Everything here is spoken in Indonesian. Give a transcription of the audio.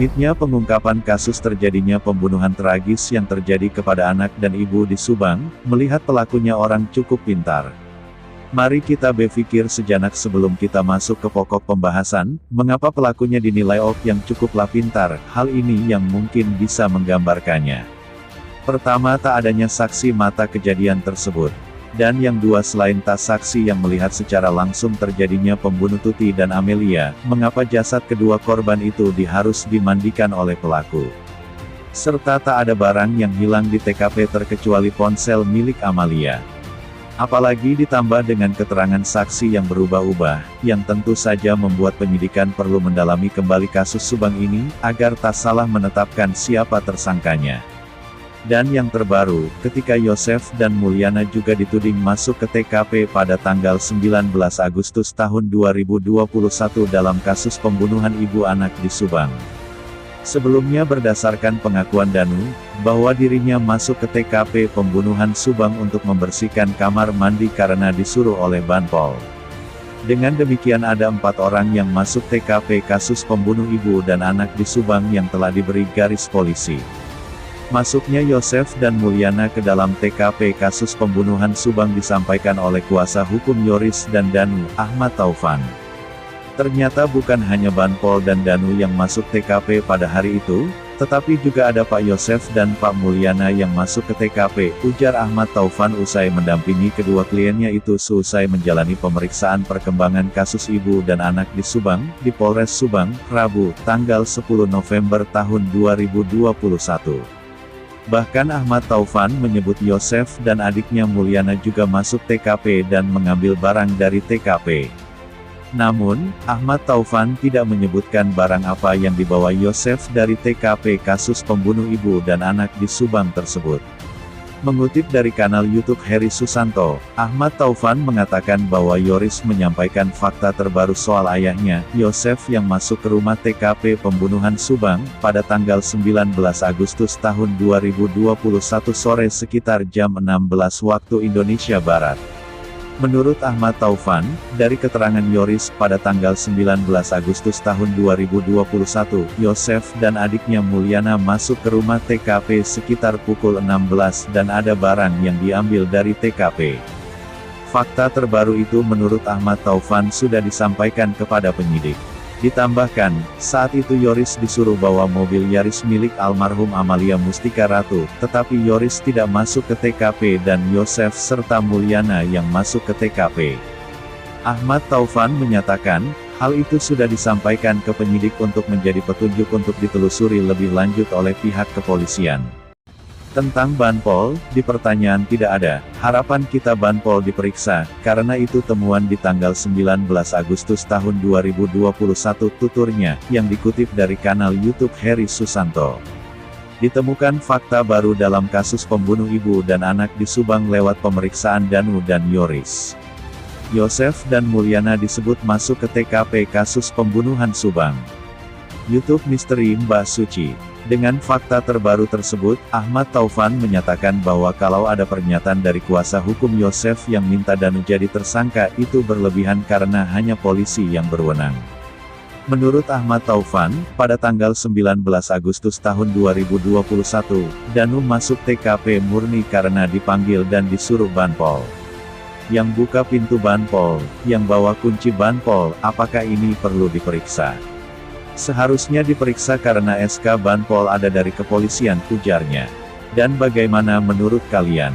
Sengitnya pengungkapan kasus terjadinya pembunuhan tragis yang terjadi kepada anak dan ibu di Subang, melihat pelakunya orang cukup pintar. Mari kita berpikir sejenak sebelum kita masuk ke pokok pembahasan, mengapa pelakunya dinilai yang cukuplah pintar, hal ini yang mungkin bisa menggambarkannya. Pertama, tak adanya saksi mata kejadian tersebut. Dan yang dua, selain tak saksi yang melihat secara langsung terjadinya pembunuh Tuti dan Amelia, mengapa jasad kedua korban itu harus dimandikan oleh pelaku. Serta tak ada barang yang hilang di TKP terkecuali ponsel milik Amalia. Apalagi ditambah dengan keterangan saksi yang berubah-ubah, yang tentu saja membuat penyidikan perlu mendalami kembali kasus Subang ini, agar tak salah menetapkan siapa tersangkanya. Dan yang terbaru, ketika Yosef dan Mulyana juga dituding masuk ke TKP pada tanggal 19 Agustus tahun 2021 dalam kasus pembunuhan ibu anak di Subang. Sebelumnya berdasarkan pengakuan Danu, bahwa dirinya masuk ke TKP pembunuhan Subang untuk membersihkan kamar mandi karena disuruh oleh Banpol. Dengan demikian ada 4 orang yang masuk TKP kasus pembunuh ibu dan anak di Subang yang telah diberi garis polisi. Masuknya Yosef dan Mulyana ke dalam TKP kasus pembunuhan Subang disampaikan oleh kuasa hukum Yoris dan Danu, Ahmad Taufan. Ternyata bukan hanya Banpol dan Danu yang masuk TKP pada hari itu, tetapi juga ada Pak Yosef dan Pak Mulyana yang masuk ke TKP, ujar Ahmad Taufan usai mendampingi kedua kliennya itu seusai menjalani pemeriksaan perkembangan kasus ibu dan anak di Subang, di Polres Subang, Rabu, tanggal 10 November tahun 2021. Bahkan Ahmad Taufan menyebut Yosef dan adiknya Mulyana juga masuk TKP dan mengambil barang dari TKP. Namun, Ahmad Taufan tidak menyebutkan barang apa yang dibawa Yosef dari TKP kasus pembunuh ibu dan anak di Subang tersebut. Mengutip dari kanal YouTube Heri Susanto, Ahmad Taufan mengatakan bahwa Yoris menyampaikan fakta terbaru soal ayahnya, Yosef yang masuk ke rumah TKP pembunuhan Subang, pada tanggal 19 Agustus tahun 2021 sore sekitar jam 16 waktu Indonesia Barat. Menurut Ahmad Taufan, dari keterangan Yoris pada tanggal 19 Agustus tahun 2021, Yosef dan adiknya Mulyana masuk ke rumah TKP sekitar pukul 16 dan ada barang yang diambil dari TKP. Fakta terbaru itu menurut Ahmad Taufan sudah disampaikan kepada penyidik. Ditambahkan, saat itu Yoris disuruh bawa mobil Yaris milik almarhum Amalia Mustika Ratu, tetapi Yoris tidak masuk ke TKP dan Yosef serta Mulyana yang masuk ke TKP. Ahmad Taufan menyatakan, hal itu sudah disampaikan ke penyidik untuk menjadi petunjuk untuk ditelusuri lebih lanjut oleh pihak kepolisian. Tentang Banpol, di pertanyaan tidak ada, harapan kita Banpol diperiksa, karena itu temuan di tanggal 19 Agustus tahun 2021 tuturnya, yang dikutip dari kanal YouTube Heri Susanto. Ditemukan fakta baru dalam kasus pembunuh ibu dan anak di Subang lewat pemeriksaan Danu dan Yoris. Yosef dan Mulyana disebut masuk ke TKP kasus pembunuhan Subang. YouTube Misteri Mbah Suci. Dengan fakta terbaru tersebut, Ahmad Taufan menyatakan bahwa kalau ada pernyataan dari kuasa hukum Yosef yang minta Danu jadi tersangka itu berlebihan karena hanya polisi yang berwenang. Menurut Ahmad Taufan, pada tanggal 19 Agustus tahun 2021, Danu masuk TKP murni karena dipanggil dan disuruh Banpol. Yang buka pintu Banpol, yang bawa kunci Banpol, apakah ini perlu diperiksa? Seharusnya diperiksa karena SK Banpol ada dari kepolisian, ujarnya. Dan bagaimana menurut kalian?